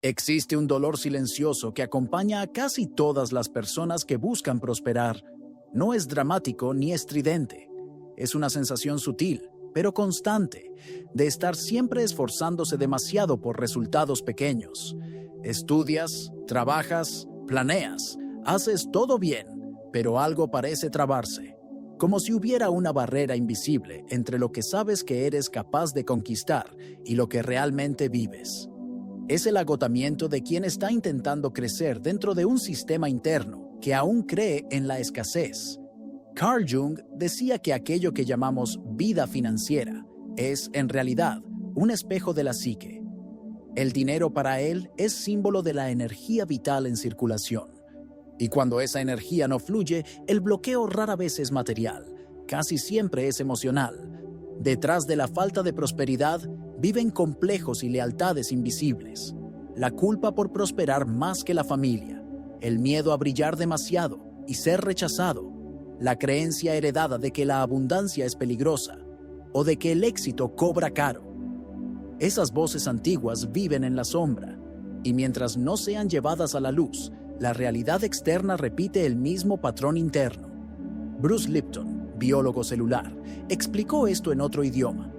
Existe un dolor silencioso que acompaña a casi todas las personas que buscan prosperar. No es dramático ni estridente. Es una sensación sutil, pero constante, de estar siempre esforzándose demasiado por resultados pequeños. Estudias, trabajas, planeas, haces todo bien, pero algo parece trabarse. Como si hubiera una barrera invisible entre lo que sabes que eres capaz de conquistar y lo que realmente vives. Es el agotamiento de quien está intentando crecer dentro de un sistema interno que aún cree en la escasez. Carl Jung decía que aquello que llamamos vida financiera es, en realidad, un espejo de la psique. El dinero para él es símbolo de la energía vital en circulación. Y cuando esa energía no fluye, el bloqueo rara vez es material, casi siempre es emocional. Detrás de la falta de prosperidad viven complejos y lealtades invisibles. La culpa por prosperar más que la familia, el miedo a brillar demasiado y ser rechazado, la creencia heredada de que la abundancia es peligrosa o de que el éxito cobra caro. Esas voces antiguas viven en la sombra, y mientras no sean llevadas a la luz, la realidad externa repite el mismo patrón interno. Bruce Lipton, biólogo celular, explicó esto en otro idioma,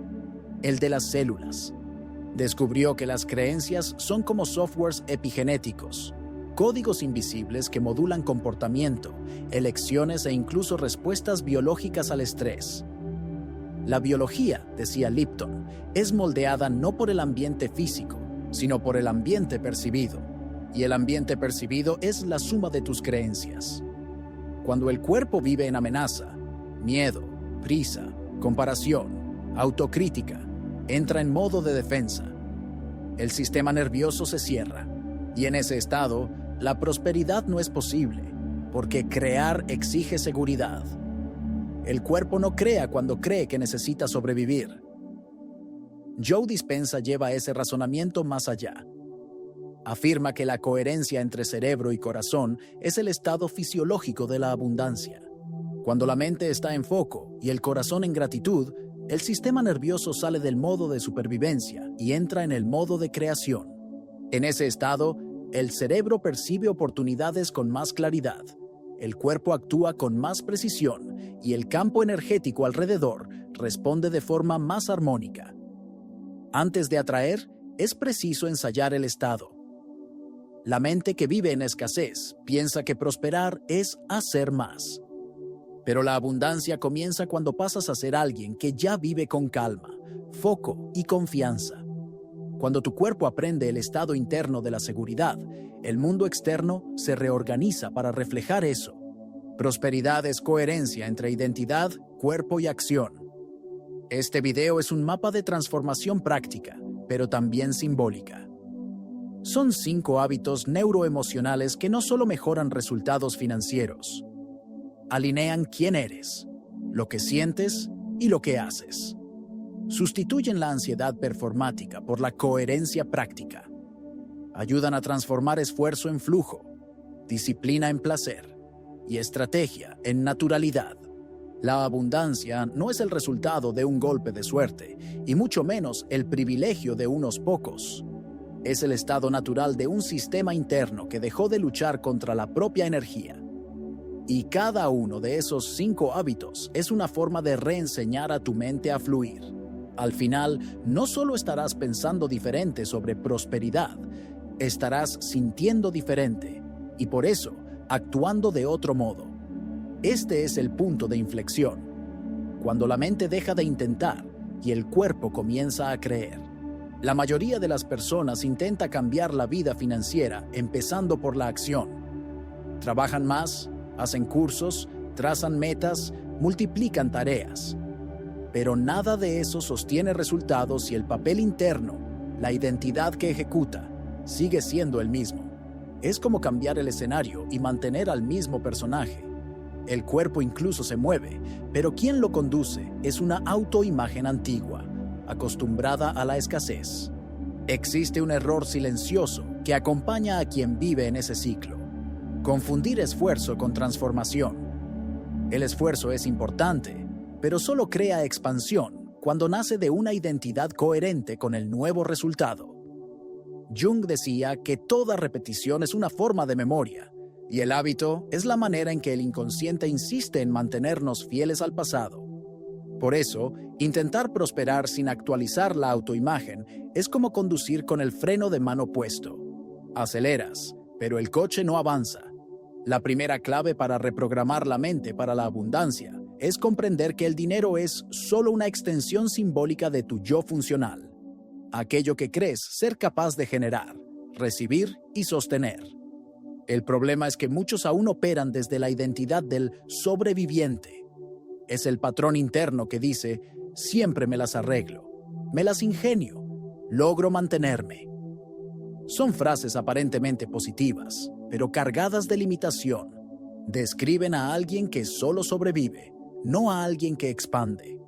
el de las células. Descubrió que las creencias son como softwares epigenéticos, códigos invisibles que modulan comportamiento, elecciones e incluso respuestas biológicas al estrés. La biología, decía Lipton, es moldeada no por el ambiente físico, sino por el ambiente percibido. Y el ambiente percibido es la suma de tus creencias. Cuando el cuerpo vive en amenaza, miedo, prisa, comparación, autocrítica, entra en modo de defensa. El sistema nervioso se cierra, y en ese estado, la prosperidad no es posible, porque crear exige seguridad. El cuerpo no crea cuando cree que necesita sobrevivir. Joe Dispenza lleva ese razonamiento más allá. Afirma que la coherencia entre cerebro y corazón es el estado fisiológico de la abundancia. Cuando la mente está en foco y el corazón en gratitud, el sistema nervioso sale del modo de supervivencia y entra en el modo de creación. En ese estado, el cerebro percibe oportunidades con más claridad, el cuerpo actúa con más precisión y el campo energético alrededor responde de forma más armónica. Antes de atraer, es preciso ensayar el estado. La mente que vive en escasez piensa que prosperar es hacer más. Pero la abundancia comienza cuando pasas a ser alguien que ya vive con calma, foco y confianza. Cuando tu cuerpo aprende el estado interno de la seguridad, el mundo externo se reorganiza para reflejar eso. Prosperidad es coherencia entre identidad, cuerpo y acción. Este video es un mapa de transformación práctica, pero también simbólica. Son 5 hábitos neuroemocionales que no solo mejoran resultados financieros, alinean quién eres, lo que sientes y lo que haces. Sustituyen la ansiedad performática por la coherencia práctica. Ayudan a transformar esfuerzo en flujo, disciplina en placer y estrategia en naturalidad. La abundancia no es el resultado de un golpe de suerte, y mucho menos el privilegio de unos pocos. Es el estado natural de un sistema interno que dejó de luchar contra la propia energía. Y cada uno de esos 5 hábitos es una forma de reenseñar a tu mente a fluir. Al final, no solo estarás pensando diferente sobre prosperidad, estarás sintiendo diferente y por eso actuando de otro modo. Este es el punto de inflexión, cuando la mente deja de intentar y el cuerpo comienza a creer. La mayoría de las personas intenta cambiar la vida financiera empezando por la acción. Trabajan más, hacen cursos, trazan metas, multiplican tareas. Pero nada de eso sostiene resultados si el papel interno, la identidad que ejecuta, sigue siendo el mismo. Es como cambiar el escenario y mantener al mismo personaje. El cuerpo incluso se mueve, pero quien lo conduce es una autoimagen antigua, acostumbrada a la escasez. Existe un error silencioso que acompaña a quien vive en ese ciclo: confundir esfuerzo con transformación. El esfuerzo es importante, pero solo crea expansión cuando nace de una identidad coherente con el nuevo resultado. Jung decía que toda repetición es una forma de memoria, y el hábito es la manera en que el inconsciente insiste en mantenernos fieles al pasado. Por eso, intentar prosperar sin actualizar la autoimagen es como conducir con el freno de mano puesto. Aceleras, pero el coche no avanza. La primera clave para reprogramar la mente para la abundancia es comprender que el dinero es solo una extensión simbólica de tu yo funcional, aquello que crees ser capaz de generar, recibir y sostener. El problema es que muchos aún operan desde la identidad del sobreviviente. Es el patrón interno que dice, siempre me las arreglo, me las ingenio, logro mantenerme. Son frases aparentemente positivas, pero cargadas de limitación. Describen a alguien que solo sobrevive, no a alguien que expande.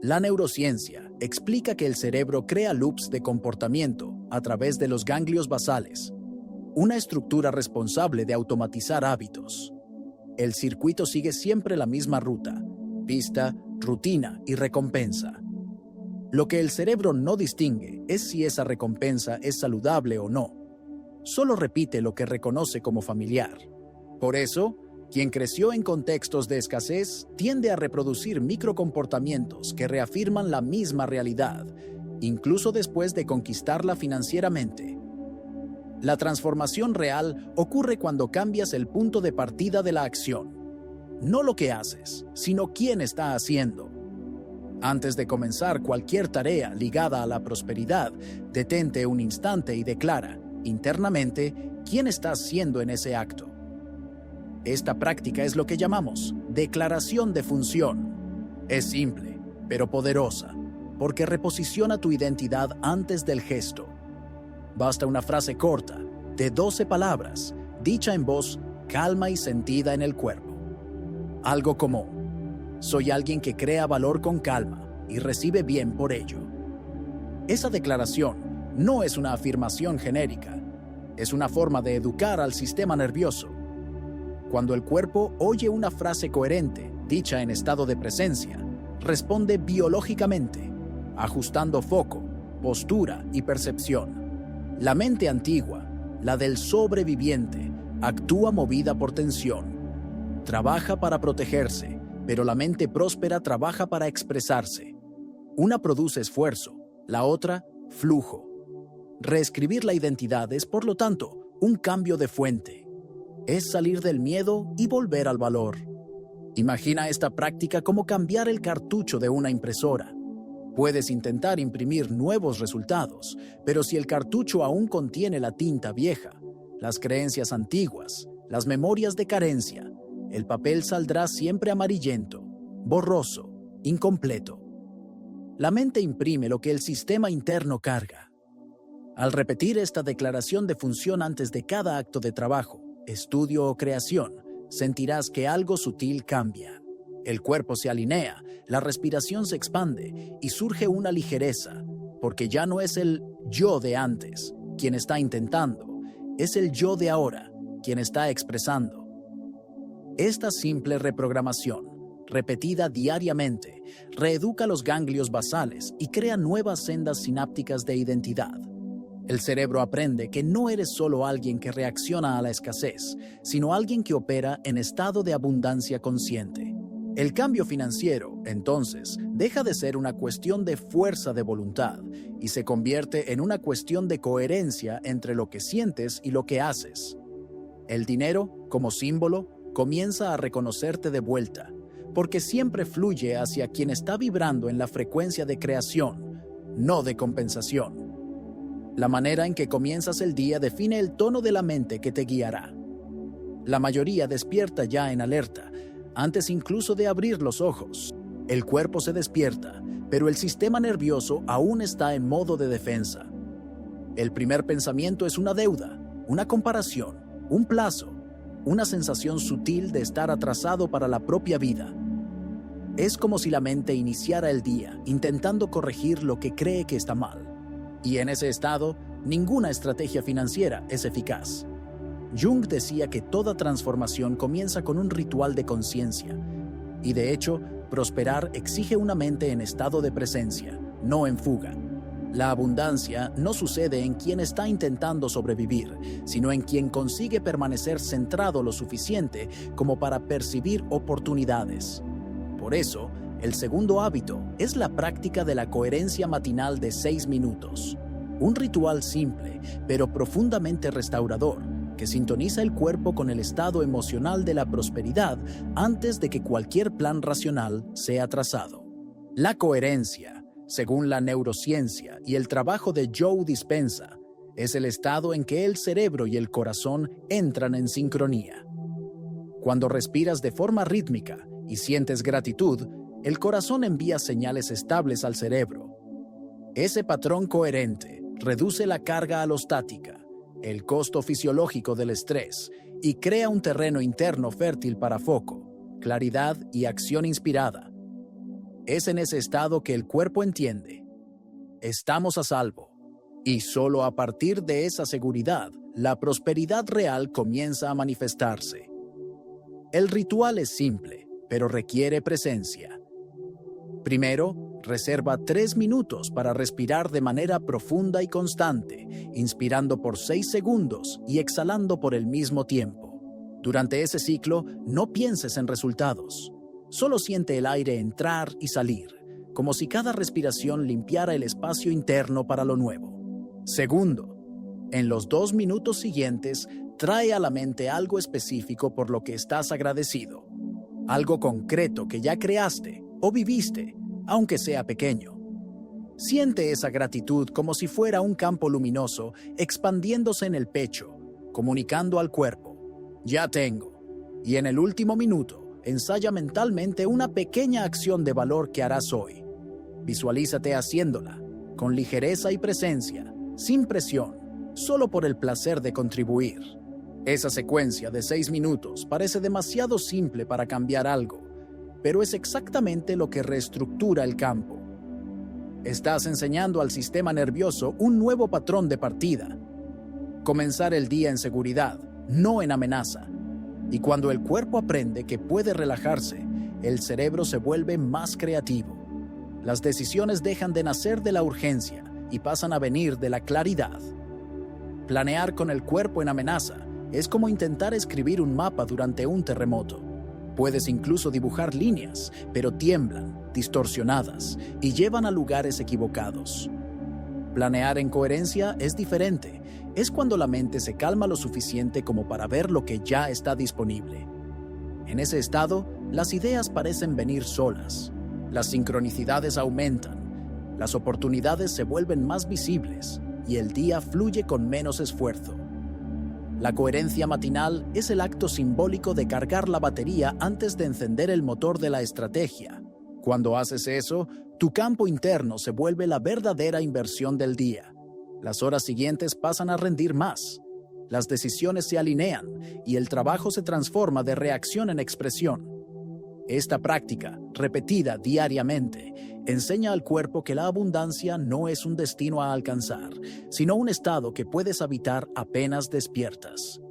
La neurociencia explica que el cerebro crea loops de comportamiento a través de los ganglios basales, una estructura responsable de automatizar hábitos. El circuito sigue siempre la misma ruta: pista, rutina y recompensa. Lo que el cerebro no distingue es si esa recompensa es saludable o no. Solo repite lo que reconoce como familiar. Por eso, quien creció en contextos de escasez tiende a reproducir microcomportamientos que reafirman la misma realidad, incluso después de conquistarla financieramente. La transformación real ocurre cuando cambias el punto de partida de la acción. No lo que haces, sino quién está haciendo. Antes de comenzar cualquier tarea ligada a la prosperidad, detente un instante y declara, internamente, quién estás siendo en ese acto. Esta práctica es lo que llamamos declaración de función. Es simple, pero poderosa, porque reposiciona tu identidad antes del gesto. Basta una frase corta, de 12 palabras, dicha en voz calma y sentida en el cuerpo. Algo como, soy alguien que crea valor con calma y recibe bien por ello. Esa declaración no es una afirmación genérica, es una forma de educar al sistema nervioso. Cuando el cuerpo oye una frase coherente, dicha en estado de presencia, responde biológicamente, ajustando foco, postura y percepción. La mente antigua, la del sobreviviente, actúa movida por tensión. Trabaja para protegerse, pero la mente próspera trabaja para expresarse. Una produce esfuerzo, la otra, flujo. Reescribir la identidad es, por lo tanto, un cambio de fuente. Es salir del miedo y volver al valor. Imagina esta práctica como cambiar el cartucho de una impresora. Puedes intentar imprimir nuevos resultados, pero si el cartucho aún contiene la tinta vieja, las creencias antiguas, las memorias de carencia, el papel saldrá siempre amarillento, borroso, incompleto. La mente imprime lo que el sistema interno carga. Al repetir esta declaración de función antes de cada acto de trabajo, estudio o creación, sentirás que algo sutil cambia. El cuerpo se alinea, la respiración se expande y surge una ligereza, porque ya no es el yo de antes quien está intentando, es el yo de ahora quien está expresando. Esta simple reprogramación, repetida diariamente, reeduca los ganglios basales y crea nuevas sendas sinápticas de identidad. El cerebro aprende que no eres solo alguien que reacciona a la escasez, sino alguien que opera en estado de abundancia consciente. El cambio financiero, entonces, deja de ser una cuestión de fuerza de voluntad y se convierte en una cuestión de coherencia entre lo que sientes y lo que haces. El dinero, como símbolo, comienza a reconocerte de vuelta, porque siempre fluye hacia quien está vibrando en la frecuencia de creación, no de compensación. La manera en que comienzas el día define el tono de la mente que te guiará. La mayoría despierta ya en alerta, antes incluso de abrir los ojos. El cuerpo se despierta, pero el sistema nervioso aún está en modo de defensa. El primer pensamiento es una deuda, una comparación, un plazo, una sensación sutil de estar atrasado para la propia vida. Es como si la mente iniciara el día intentando corregir lo que cree que está mal. Y en ese estado, ninguna estrategia financiera es eficaz. Jung decía que toda transformación comienza con un ritual de conciencia. Y de hecho, prosperar exige una mente en estado de presencia, no en fuga. La abundancia no sucede en quien está intentando sobrevivir, sino en quien consigue permanecer centrado lo suficiente como para percibir oportunidades. Por eso, el segundo hábito es la práctica de la coherencia matinal de 6 minutos. Un ritual simple, pero profundamente restaurador, que sintoniza el cuerpo con el estado emocional de la prosperidad antes de que cualquier plan racional sea trazado. La coherencia, según la neurociencia y el trabajo de Joe Dispenza, es el estado en que el cerebro y el corazón entran en sincronía. Cuando respiras de forma rítmica y sientes gratitud, el corazón envía señales estables al cerebro. Ese patrón coherente reduce la carga alostática, el costo fisiológico del estrés, y crea un terreno interno fértil para foco, claridad y acción inspirada. Es en ese estado que el cuerpo entiende: estamos a salvo, y solo a partir de esa seguridad, la prosperidad real comienza a manifestarse. El ritual es simple, pero requiere presencia. Primero, reserva 3 minutos para respirar de manera profunda y constante, inspirando por 6 segundos y exhalando por el mismo tiempo. Durante ese ciclo, no pienses en resultados. Solo siente el aire entrar y salir, como si cada respiración limpiara el espacio interno para lo nuevo. Segundo, en los 2 minutos siguientes, trae a la mente algo específico por lo que estás agradecido. Algo concreto que ya creaste o viviste, aunque sea pequeño. Siente esa gratitud como si fuera un campo luminoso expandiéndose en el pecho, comunicando al cuerpo: ya tengo. Y en el último minuto, ensaya mentalmente una pequeña acción de valor que harás hoy. Visualízate haciéndola, con ligereza y presencia, sin presión, solo por el placer de contribuir. Esa secuencia de 6 minutos parece demasiado simple para cambiar algo, pero es exactamente lo que reestructura el campo. Estás enseñando al sistema nervioso un nuevo patrón de partida. Comenzar el día en seguridad, no en amenaza. Y cuando el cuerpo aprende que puede relajarse, el cerebro se vuelve más creativo. Las decisiones dejan de nacer de la urgencia y pasan a venir de la claridad. Planear con el cuerpo en amenaza es como intentar escribir un mapa durante un terremoto. Puedes incluso dibujar líneas, pero tiemblan, distorsionadas, y llevan a lugares equivocados. Planear en coherencia es diferente. Es cuando la mente se calma lo suficiente como para ver lo que ya está disponible. En ese estado, las ideas parecen venir solas. Las sincronicidades aumentan, las oportunidades se vuelven más visibles y el día fluye con menos esfuerzo. La coherencia matinal es el acto simbólico de cargar la batería antes de encender el motor de la estrategia. Cuando haces eso, tu campo interno se vuelve la verdadera inversión del día. Las horas siguientes pasan a rendir más. Las decisiones se alinean y el trabajo se transforma de reacción en expresión. Esta práctica, repetida diariamente, enseña al cuerpo que la abundancia no es un destino a alcanzar, sino un estado que puedes habitar apenas despiertas.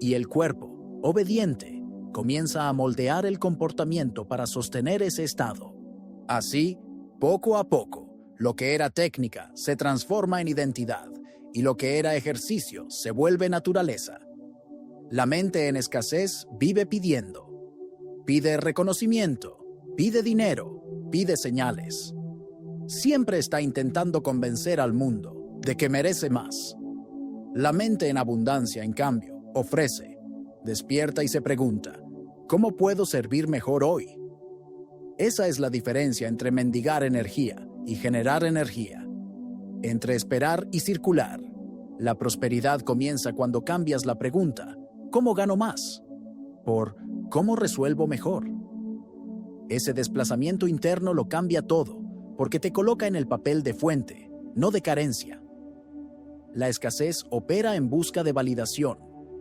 Y el cuerpo, obediente, comienza a moldear el comportamiento para sostener ese estado. Así, poco a poco, lo que era técnica se transforma en identidad y lo que era ejercicio se vuelve naturaleza. La mente en escasez vive pidiendo. Pide reconocimiento, pide dinero, pide señales. Siempre está intentando convencer al mundo de que merece más. La mente en abundancia, en cambio, ofrece, despierta y se pregunta: ¿cómo puedo servir mejor hoy? Esa es la diferencia entre mendigar energía y generar energía. Entre esperar y circular. La prosperidad comienza cuando cambias la pregunta: ¿cómo gano más? Por ¿cómo resuelvo mejor? Ese desplazamiento interno lo cambia todo, porque te coloca en el papel de fuente, no de carencia. La escasez opera en busca de validación,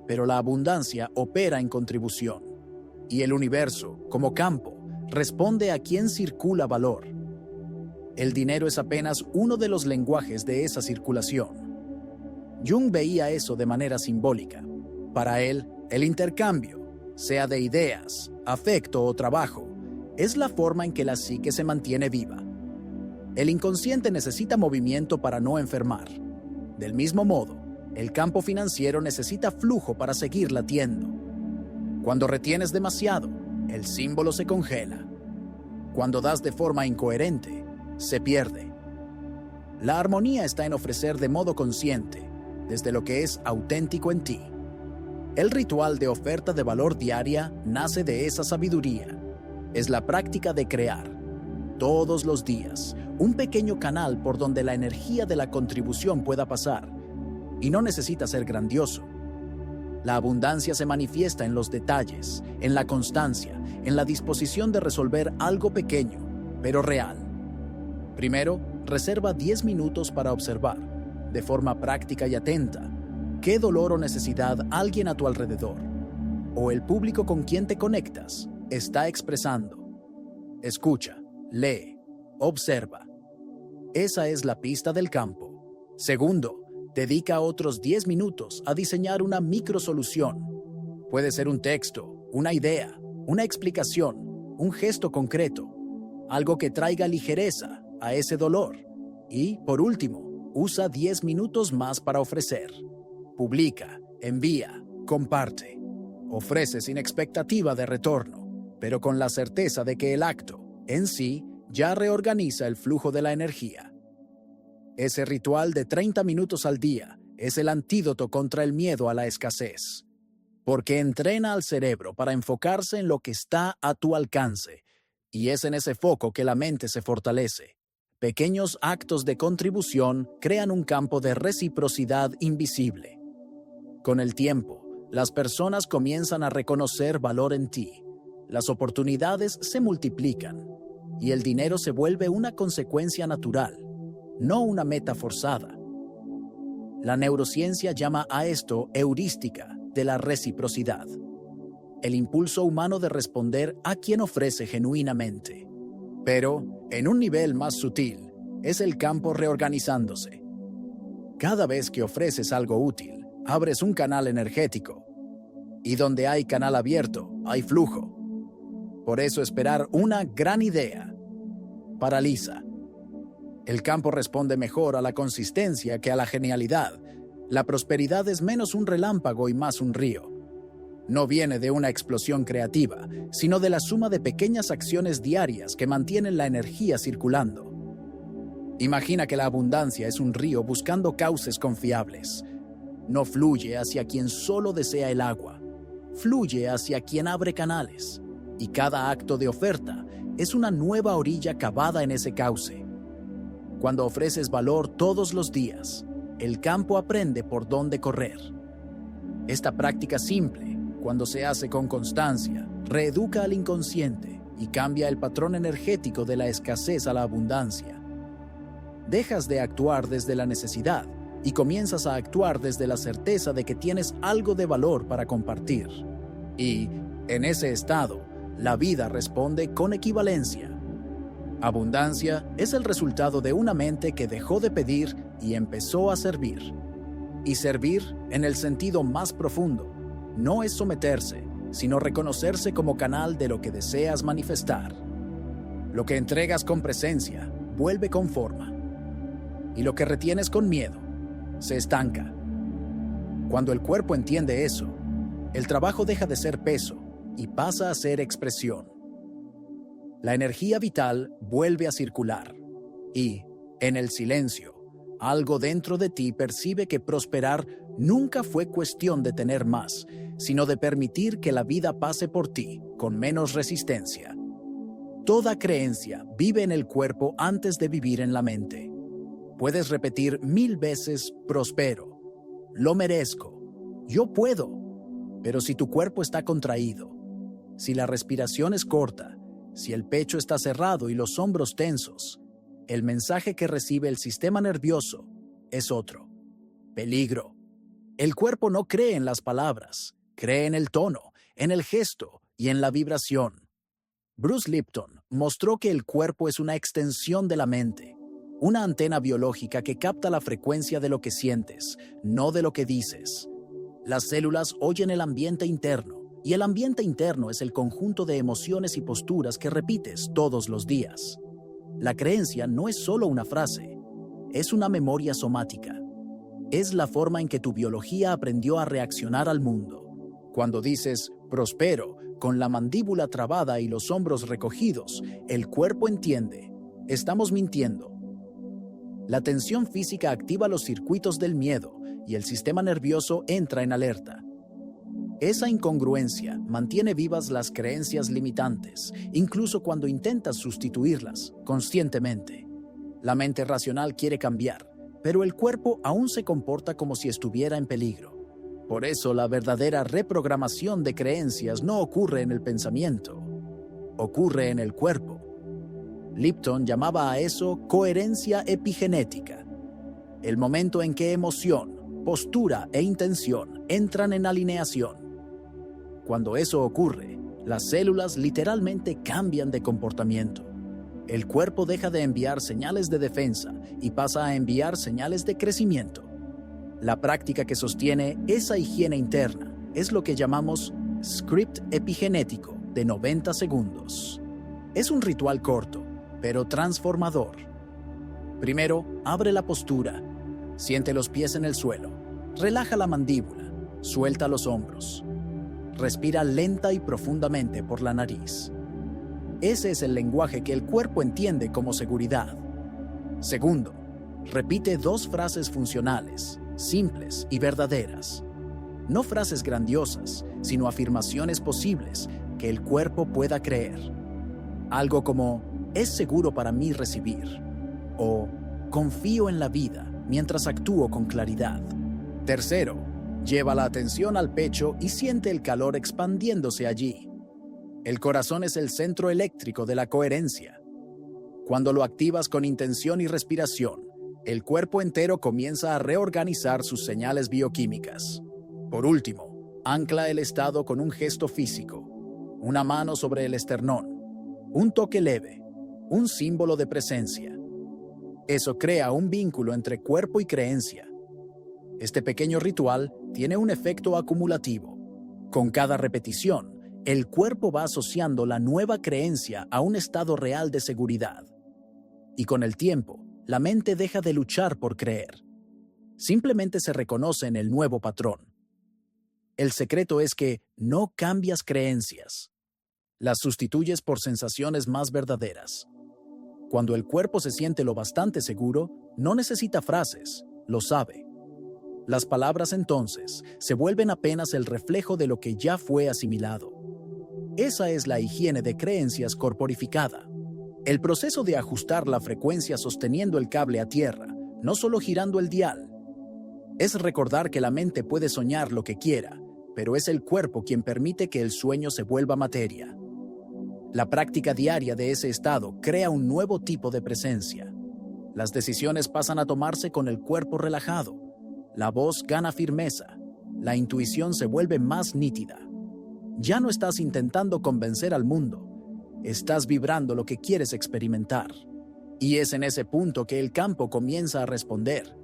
pero la abundancia opera en contribución. Y el universo, como campo, responde a quien circula valor. El dinero es apenas uno de los lenguajes de esa circulación. Jung veía eso de manera simbólica. Para él, el intercambio, sea de ideas, afecto o trabajo, es la forma en que la psique se mantiene viva. El inconsciente necesita movimiento para no enfermar. Del mismo modo, el campo financiero necesita flujo para seguir latiendo. Cuando retienes demasiado, el símbolo se congela. Cuando das de forma incoherente, se pierde. La armonía está en ofrecer de modo consciente, desde lo que es auténtico en ti. El ritual de oferta de valor diaria nace de esa sabiduría. Es la práctica de crear, todos los días, un pequeño canal por donde la energía de la contribución pueda pasar. Y no necesita ser grandioso. La abundancia se manifiesta en los detalles, en la constancia, en la disposición de resolver algo pequeño, pero real. Primero, reserva 10 minutos para observar, de forma práctica y atenta, qué dolor o necesidad alguien a tu alrededor, o el público con quien te conectas, está expresando. Escucha, lee, observa. Esa es la pista del campo. Segundo, dedica otros 10 minutos a diseñar una microsolución. Puede ser un texto, una idea, una explicación, un gesto concreto, algo que traiga ligereza a ese dolor. Y, por último, usa 10 minutos más para ofrecer. Publica, envía, comparte. Ofrece sin expectativa de retorno, pero con la certeza de que el acto, en sí, ya reorganiza el flujo de la energía. Ese ritual de 30 minutos al día es el antídoto contra el miedo a la escasez, porque entrena al cerebro para enfocarse en lo que está a tu alcance, y es en ese foco que la mente se fortalece. Pequeños actos de contribución crean un campo de reciprocidad invisible. Con el tiempo, las personas comienzan a reconocer valor en ti, las oportunidades se multiplican, y el dinero se vuelve una consecuencia natural, no una meta forzada. La neurociencia llama a esto heurística de la reciprocidad, el impulso humano de responder a quien ofrece genuinamente. Pero, en un nivel más sutil, es el campo reorganizándose. Cada vez que ofreces algo útil, abres un canal energético. Y donde hay canal abierto, hay flujo. Por eso esperar una gran idea paraliza. El campo responde mejor a la consistencia que a la genialidad. La prosperidad es menos un relámpago y más un río. No viene de una explosión creativa, sino de la suma de pequeñas acciones diarias que mantienen la energía circulando. Imagina que la abundancia es un río buscando cauces confiables. No fluye hacia quien solo desea el agua. Fluye hacia quien abre canales. Y cada acto de oferta es una nueva orilla cavada en ese cauce. Cuando ofreces valor todos los días, el campo aprende por dónde correr. Esta práctica simple, cuando se hace con constancia, reeduca al inconsciente y cambia el patrón energético de la escasez a la abundancia. Dejas de actuar desde la necesidad y comienzas a actuar desde la certeza de que tienes algo de valor para compartir. Y, en ese estado, la vida responde con equivalencia. Abundancia es el resultado de una mente que dejó de pedir y empezó a servir. Y servir, en el sentido más profundo, no es someterse, sino reconocerse como canal de lo que deseas manifestar. Lo que entregas con presencia vuelve con forma. Y lo que retienes con miedo se estanca. Cuando el cuerpo entiende eso, el trabajo deja de ser peso y pasa a ser expresión. La energía vital vuelve a circular y, en el silencio, algo dentro de ti percibe que prosperar nunca fue cuestión de tener más, sino de permitir que la vida pase por ti con menos resistencia. Toda creencia vive en el cuerpo antes de vivir en la mente. Puedes repetir 1000 veces prospero, lo merezco, yo puedo, pero si tu cuerpo está contraído, si la respiración es corta, si el pecho está cerrado y los hombros tensos, el mensaje que recibe el sistema nervioso es otro: peligro. El cuerpo no cree en las palabras, cree en el tono, en el gesto y en la vibración. Bruce Lipton mostró que el cuerpo es una extensión de la mente, una antena biológica que capta la frecuencia de lo que sientes, no de lo que dices. Las células oyen el ambiente interno, y el ambiente interno es el conjunto de emociones y posturas que repites todos los días. La creencia no es solo una frase, es una memoria somática. Es la forma en que tu biología aprendió a reaccionar al mundo. Cuando dices prospero, con la mandíbula trabada y los hombros recogidos, el cuerpo entiende, estamos mintiendo. La tensión física activa los circuitos del miedo y el sistema nervioso entra en alerta. Esa incongruencia mantiene vivas las creencias limitantes, incluso cuando intentas sustituirlas conscientemente. La mente racional quiere cambiar, pero el cuerpo aún se comporta como si estuviera en peligro. Por eso la verdadera reprogramación de creencias no ocurre en el pensamiento, ocurre en el cuerpo. Lipton llamaba a eso coherencia epigenética, el momento en que emoción, postura e intención entran en alineación. Cuando eso ocurre, las células literalmente cambian de comportamiento. El cuerpo deja de enviar señales de defensa y pasa a enviar señales de crecimiento. La práctica que sostiene esa higiene interna es lo que llamamos script epigenético de 90 segundos. Es un ritual corto, pero transformador. Primero, abre la postura, siente los pies en el suelo, relaja la mandíbula, suelta los hombros. Respira lenta y profundamente por la nariz. Ese es el lenguaje que el cuerpo entiende como seguridad. Segundo, repite 2 frases funcionales, simples y verdaderas. No frases grandiosas, sino afirmaciones posibles que el cuerpo pueda creer. Algo como, es seguro para mí recibir. O, confío en la vida mientras actúo con claridad. Tercero, lleva la atención al pecho y siente el calor expandiéndose allí. El corazón es el centro eléctrico de la coherencia. Cuando lo activas con intención y respiración, el cuerpo entero comienza a reorganizar sus señales bioquímicas. Por último, ancla el estado con un gesto físico, una mano sobre el esternón, un toque leve, un símbolo de presencia. Eso crea un vínculo entre cuerpo y creencia. Este pequeño ritual tiene un efecto acumulativo. Con cada repetición, el cuerpo va asociando la nueva creencia a un estado real de seguridad. Y con el tiempo, la mente deja de luchar por creer. Simplemente se reconoce en el nuevo patrón. El secreto es que no cambias creencias. Las sustituyes por sensaciones más verdaderas. Cuando el cuerpo se siente lo bastante seguro, no necesita frases, lo sabe. Las palabras entonces se vuelven apenas el reflejo de lo que ya fue asimilado. Esa es la higiene de creencias corporificada. El proceso de ajustar la frecuencia sosteniendo el cable a tierra, no solo girando el dial. Es recordar que la mente puede soñar lo que quiera, pero es el cuerpo quien permite que el sueño se vuelva materia. La práctica diaria de ese estado crea un nuevo tipo de presencia. Las decisiones pasan a tomarse con el cuerpo relajado. La voz gana firmeza. La intuición se vuelve más nítida. Ya no estás intentando convencer al mundo. Estás vibrando lo que quieres experimentar. Y es en ese punto que el campo comienza a responder.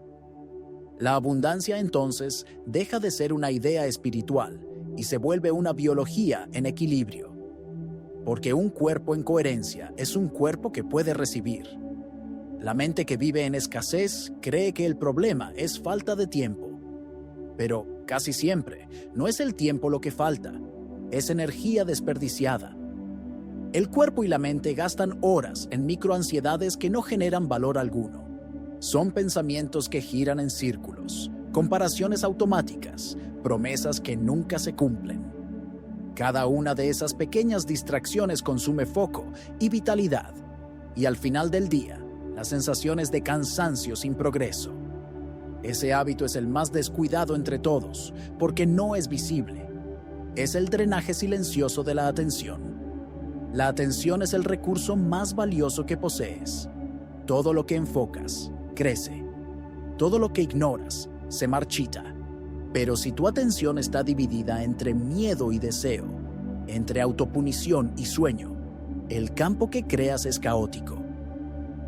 La abundancia entonces deja de ser una idea espiritual y se vuelve una biología en equilibrio. Porque un cuerpo en coherencia es un cuerpo que puede recibir. La mente que vive en escasez cree que el problema es falta de tiempo. Pero casi siempre no es el tiempo lo que falta, es energía desperdiciada. El cuerpo y la mente gastan horas en microansiedades que no generan valor alguno. Son pensamientos que giran en círculos, comparaciones automáticas, promesas que nunca se cumplen. Cada una de esas pequeñas distracciones consume foco y vitalidad, y al final del día, las sensaciones de cansancio sin progreso. Ese hábito es el más descuidado entre todos, porque no es visible. Es el drenaje silencioso de la atención. La atención es el recurso más valioso que posees. Todo lo que enfocas, crece. Todo lo que ignoras, se marchita. Pero si tu atención está dividida entre miedo y deseo, entre autopunición y sueño, el campo que creas es caótico.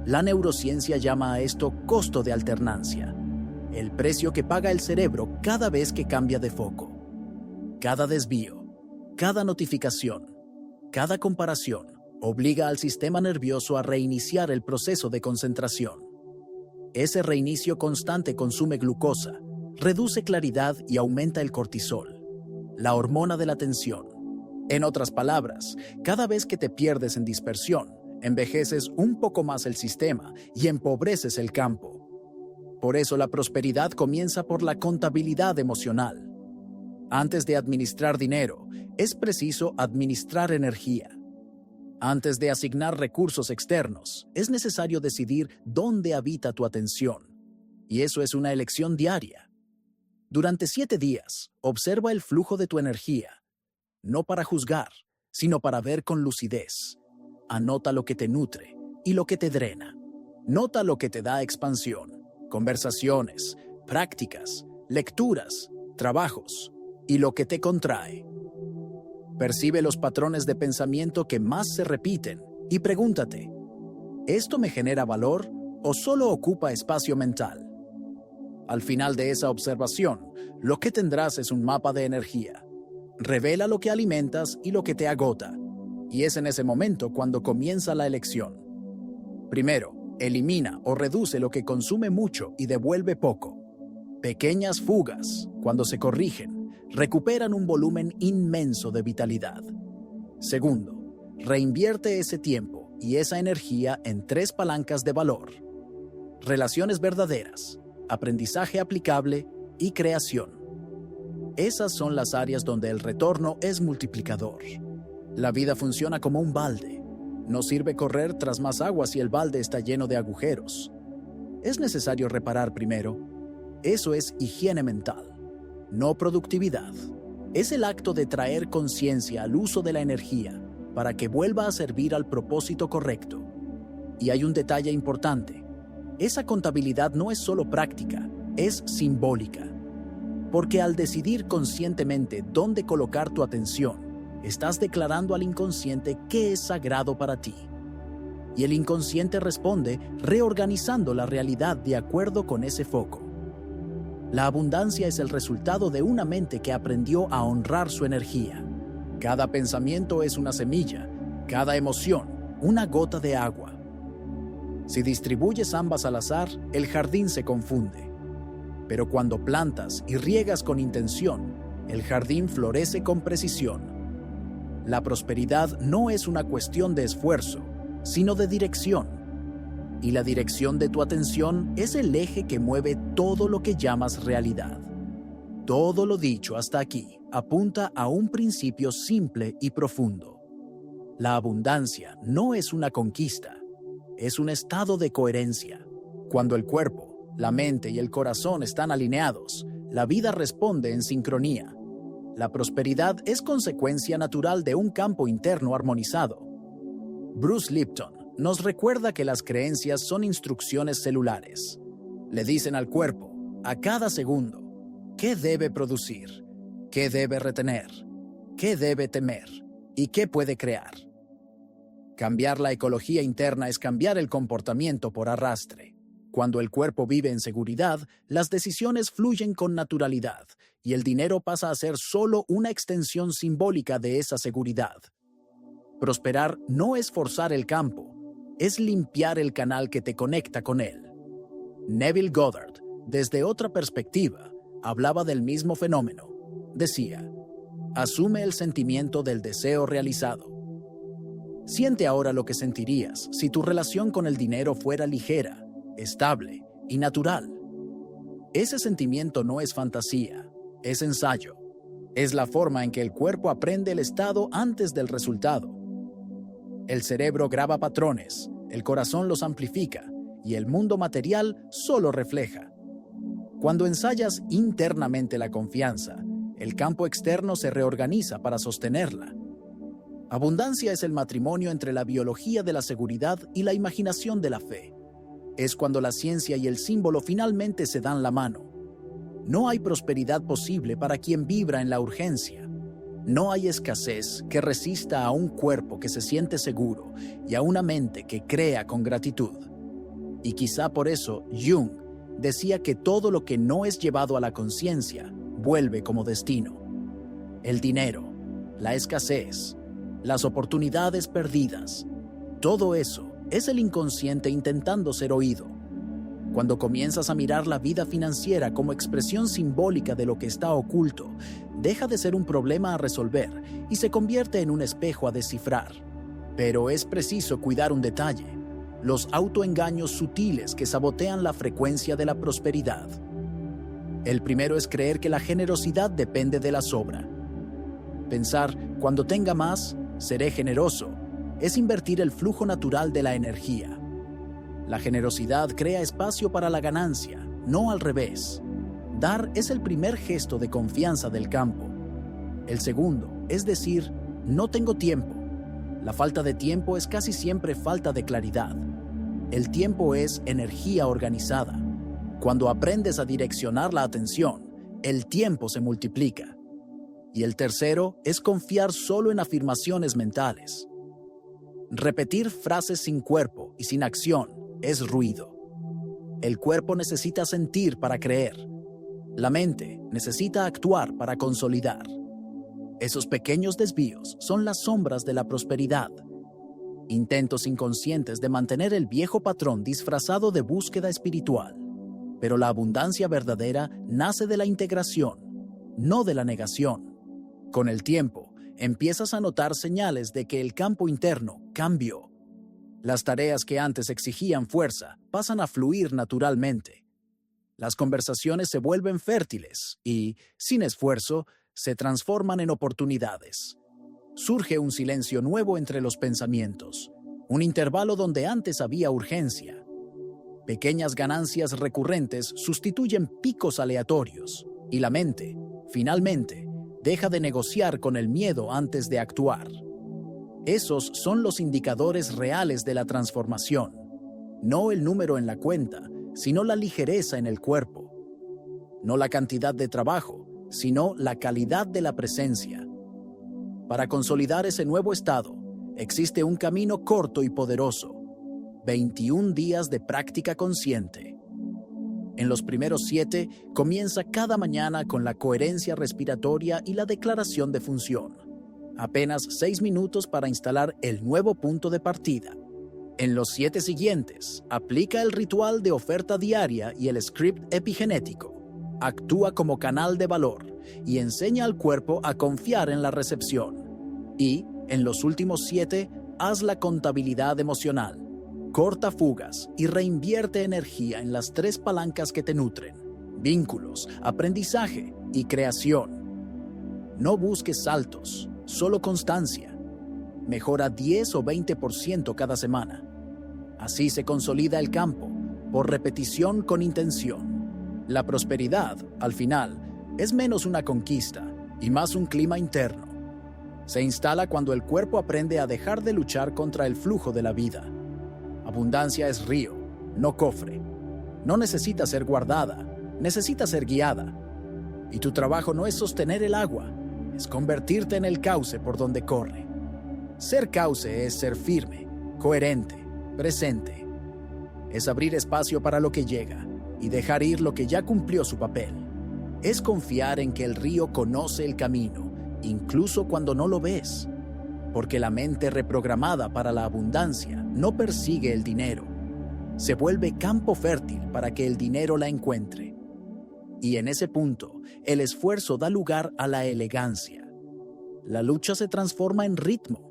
La neurociencia llama a esto costo de alternancia, el precio que paga el cerebro cada vez que cambia de foco. Cada desvío, cada notificación, cada comparación, Obliga al sistema nervioso a reiniciar el proceso de concentración. Ese reinicio constante consume glucosa, reduce claridad y aumenta el cortisol, la hormona de la tensión. En otras palabras, cada vez que te pierdes en dispersión, envejeces un poco más el sistema y empobreces el campo. Por eso la prosperidad comienza por la contabilidad emocional. Antes de administrar dinero, es preciso administrar energía. Antes de asignar recursos externos, es necesario decidir dónde habita tu atención. Y eso es una elección diaria. Durante 7 días, observa el flujo de tu energía. No para juzgar, sino para ver con lucidez. Anota lo que te nutre y lo que te drena. Nota lo que te da expansión, conversaciones, prácticas, lecturas, trabajos y lo que te contrae. Percibe los patrones de pensamiento que más se repiten y pregúntate, ¿esto me genera valor o solo ocupa espacio mental? Al final de esa observación, lo que tendrás es un mapa de energía. Revela lo que alimentas y lo que te agota, y es en ese momento cuando comienza la elección. Primero, elimina o reduce lo que consume mucho y devuelve poco. Pequeñas fugas, cuando se corrigen, recuperan un volumen inmenso de vitalidad. Segundo, reinvierte ese tiempo y esa energía en 3 palancas de valor: relaciones verdaderas, aprendizaje aplicable y creación. Esas son las áreas donde el retorno es multiplicador. La vida funciona como un balde. No sirve correr tras más agua si el balde está lleno de agujeros. Es necesario reparar primero. Eso es higiene mental, no productividad. Es el acto de traer conciencia al uso de la energía para que vuelva a servir al propósito correcto. Y hay un detalle importante. Esa contabilidad no es solo práctica, es simbólica. Porque al decidir conscientemente dónde colocar tu atención, estás declarando al inconsciente qué es sagrado para ti. Y el inconsciente responde reorganizando la realidad de acuerdo con ese foco. La abundancia es el resultado de una mente que aprendió a honrar su energía. Cada pensamiento es una semilla, cada emoción, una gota de agua. Si distribuyes ambas al azar, el jardín se confunde. Pero cuando plantas y riegas con intención, el jardín florece con precisión. La prosperidad no es una cuestión de esfuerzo, sino de dirección. Y la dirección de tu atención es el eje que mueve todo lo que llamas realidad. Todo lo dicho hasta aquí apunta a un principio simple y profundo. La abundancia no es una conquista, es un estado de coherencia. Cuando el cuerpo, la mente y el corazón están alineados, la vida responde en sincronía. La prosperidad es consecuencia natural de un campo interno armonizado. Bruce Lipton nos recuerda que las creencias son instrucciones celulares. Le dicen al cuerpo, a cada segundo, qué debe producir, qué debe retener, qué debe temer y qué puede crear. Cambiar la ecología interna es cambiar el comportamiento por arrastre. Cuando el cuerpo vive en seguridad, las decisiones fluyen con naturalidad y el dinero pasa a ser solo una extensión simbólica de esa seguridad. Prosperar no es forzar el campo, es limpiar el canal que te conecta con él. Neville Goddard, desde otra perspectiva, hablaba del mismo fenómeno. Decía, asume el sentimiento del deseo realizado. Siente ahora lo que sentirías si tu relación con el dinero fuera ligera, estable y natural. Ese sentimiento no es fantasía, es ensayo. Es la forma en que el cuerpo aprende el estado antes del resultado. El cerebro graba patrones, el corazón los amplifica y el mundo material solo refleja. Cuando ensayas internamente la confianza, el campo externo se reorganiza para sostenerla. Abundancia es el matrimonio entre la biología de la seguridad y la imaginación de la fe. Es cuando la ciencia y el símbolo finalmente se dan la mano. No hay prosperidad posible para quien vibra en la urgencia. No hay escasez que resista a un cuerpo que se siente seguro y a una mente que crea con gratitud. Y quizá por eso Jung decía que todo lo que no es llevado a la conciencia vuelve como destino. El dinero, la escasez, las oportunidades perdidas. Todo eso es el inconsciente intentando ser oído. Cuando comienzas a mirar la vida financiera como expresión simbólica de lo que está oculto, deja de ser un problema a resolver y se convierte en un espejo a descifrar. Pero es preciso cuidar un detalle: los autoengaños sutiles que sabotean la frecuencia de la prosperidad. El primero es creer que la generosidad depende de la sobra. Pensar, cuando tenga más, seré generoso, es invertir el flujo natural de la energía. La generosidad crea espacio para la ganancia, no al revés. Dar es el primer gesto de confianza del campo. El segundo es decir, no tengo tiempo. La falta de tiempo es casi siempre falta de claridad. El tiempo es energía organizada. Cuando aprendes a direccionar la atención, el tiempo se multiplica. Y el tercero es confiar solo en afirmaciones mentales. Repetir frases sin cuerpo y sin acción es ruido. El cuerpo necesita sentir para creer. La mente necesita actuar para consolidar. Esos pequeños desvíos son las sombras de la prosperidad. Intentos inconscientes de mantener el viejo patrón disfrazado de búsqueda espiritual. Pero la abundancia verdadera nace de la integración, no de la negación. Con el tiempo, empiezas a notar señales de que el campo interno cambió. Las tareas que antes exigían fuerza pasan a fluir naturalmente. Las conversaciones se vuelven fértiles y, sin esfuerzo, se transforman en oportunidades. Surge un silencio nuevo entre los pensamientos, un intervalo donde antes había urgencia. Pequeñas ganancias recurrentes sustituyen picos aleatorios y la mente, finalmente, deja de negociar con el miedo antes de actuar. Esos son los indicadores reales de la transformación, no el número en la cuenta, sino la ligereza en el cuerpo. No la cantidad de trabajo, sino la calidad de la presencia. Para consolidar ese nuevo estado, existe un camino corto y poderoso: 21 días de práctica consciente. En los primeros 7, comienza cada mañana con la coherencia respiratoria y la declaración de función. Apenas 6 minutos para instalar el nuevo punto de partida. En los 7 siguientes, aplica el ritual de oferta diaria y el script epigenético. Actúa como canal de valor y enseña al cuerpo a confiar en la recepción. Y, en los últimos 7, haz la contabilidad emocional. Corta fugas y reinvierte energía en las 3 palancas que te nutren: vínculos, aprendizaje y creación. No busques saltos, solo constancia. Mejora 10 o 20% cada semana. Así se consolida el campo, por repetición con intención. La prosperidad, al final, es menos una conquista y más un clima interno. Se instala cuando el cuerpo aprende a dejar de luchar contra el flujo de la vida. Abundancia es río, no cofre. No necesita ser guardada, necesita ser guiada. Y tu trabajo no es sostener el agua, es convertirte en el cauce por donde corre. Ser cauce es ser firme, coherente, presente. Es abrir espacio para lo que llega y dejar ir lo que ya cumplió su papel. Es confiar en que el río conoce el camino, incluso cuando no lo ves. Porque la mente reprogramada para la abundancia no persigue el dinero. Se vuelve campo fértil para que el dinero la encuentre. Y en ese punto, el esfuerzo da lugar a la elegancia. La lucha se transforma en ritmo.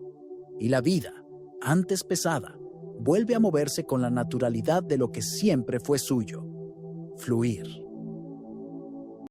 Y la vida, antes pesada, vuelve a moverse con la naturalidad de lo que siempre fue suyo: fluir.